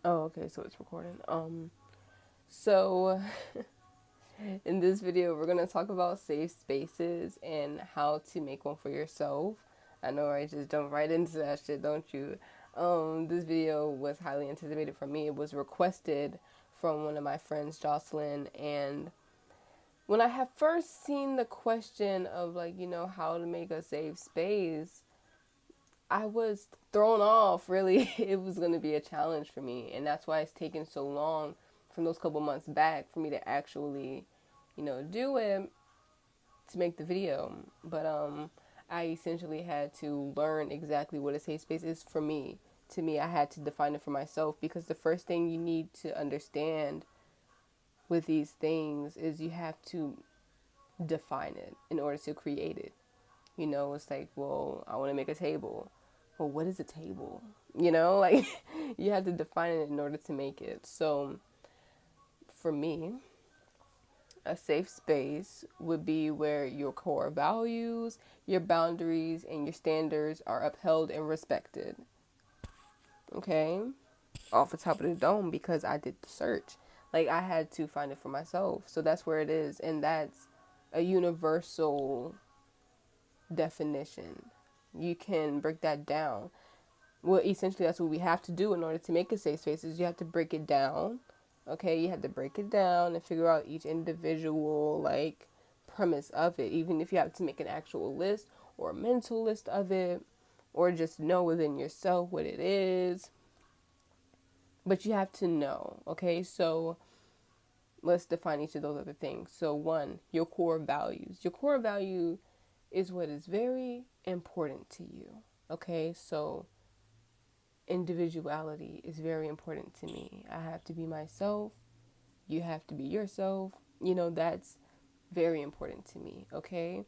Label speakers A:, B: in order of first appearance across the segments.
A: Oh, okay, so it's recording. So in this video, we're gonna talk about safe spaces and how to make one for yourself. I know I just jump right into that shit, don't you? This video was highly anticipated from me. It was requested from one of my friends, Jocelyn, and when I had first seen the question of like, how to make a safe space, I was thrown off, really. It was going to be a challenge for me. And that's why it's taken so long from those couple months back for me to actually, do it to make the video. But I essentially had to learn exactly what a safe space is for me. To me, I had to define it for myself because the first thing you need to understand with these things is you have to define it in order to create it. It's like, well, I want to make a table. Well, what is a table? Like you have to define it in order to make it. So for me, a safe space would be where your core values, your boundaries, and your standards are upheld and respected. Okay? Off the top of the dome because I did the search. Like I had to find it for myself. So that's where it is. And that's a universal definition. You can break that down. Well, essentially, that's what we have to do in order to make a safe space. Is you have to break it down. Okay, you have to break it down and figure out each individual like premise of it. Even if you have to make an actual list or a mental list of it, or just know within yourself what it is. But you have to know. Okay, so let's define each of those other things. So one, your core values. Your core value is what is very important to you. Okay, so individuality is very important to me. I have to be myself. You have to be yourself. That's very important to me. Okay,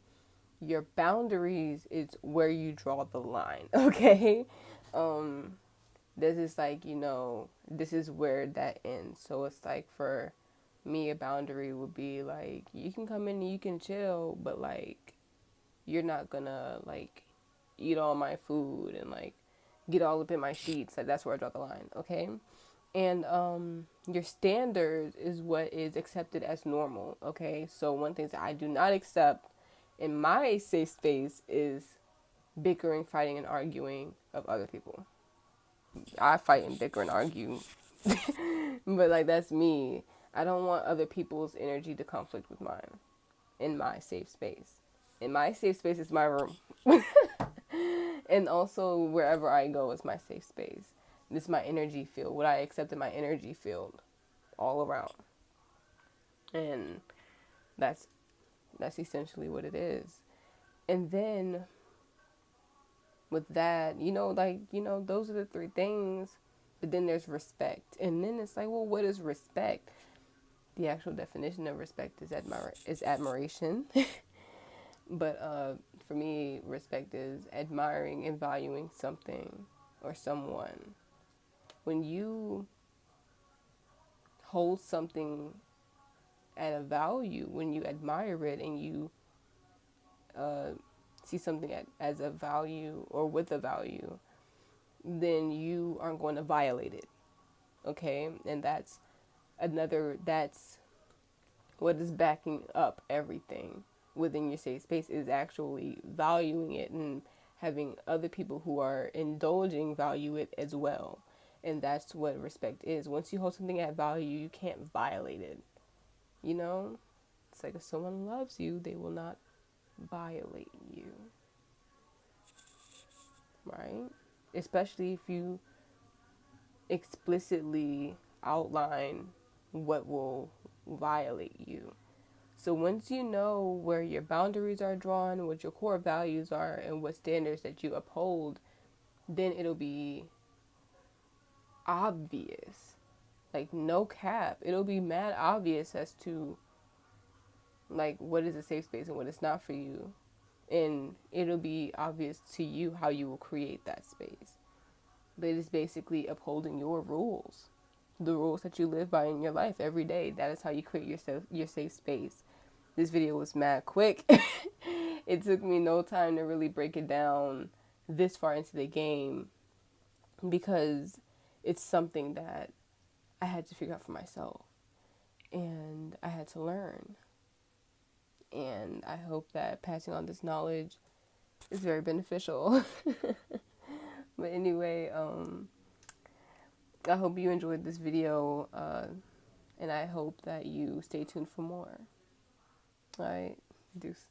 A: your boundaries is where you draw the line. Okay, um, this is like this is where that ends. So it's like for me, a boundary would be like you can come in and you can chill, but like you're not gonna like eat all my food and like get all up in my sheets. Like that's where I draw the line, okay? And your standards is what is accepted as normal, okay? So one thing that I do not accept in my safe space is bickering, fighting, and arguing of other people. I fight and bicker and argue, but like that's me. I don't want other people's energy to conflict with mine in my safe space. In my safe space is my room. And also wherever I go is my safe space. This is my energy field. What I accept in my energy field all around. And that's essentially what it is. And then with that, those are the three things. But then there's respect. And then it's like, well, what is respect? The actual definition of respect is admiration. But for me, respect is admiring and valuing something or someone. When you hold something at a value, when you admire it and you uh, see something as a value or with a value, then you aren't going to violate it. Okay? And that's what is backing up everything within your safe space is actually valuing it and having other people who are indulging value it as well. And that's what respect is. Once you hold something at value, you can't violate it. You know? It's like if someone loves you, they will not violate you. Right? Especially if you explicitly outline what will violate you. So once you know where your boundaries are drawn, what your core values are, and what standards that you uphold, then it'll be obvious. Like no cap. It'll be mad obvious as to like what is a safe space and what is not for you. And it'll be obvious to you how you will create that space. But it is basically upholding your rules. The rules that you live by in your life every day. That is how you create your safe space. This video was mad quick. It took me no time to really break it down this far into the game because it's something that I had to figure out for myself, and I had to learn. And I hope that passing on this knowledge is very beneficial. But anyway, I hope you enjoyed this video, and I hope that you stay tuned for more. All right, deuce.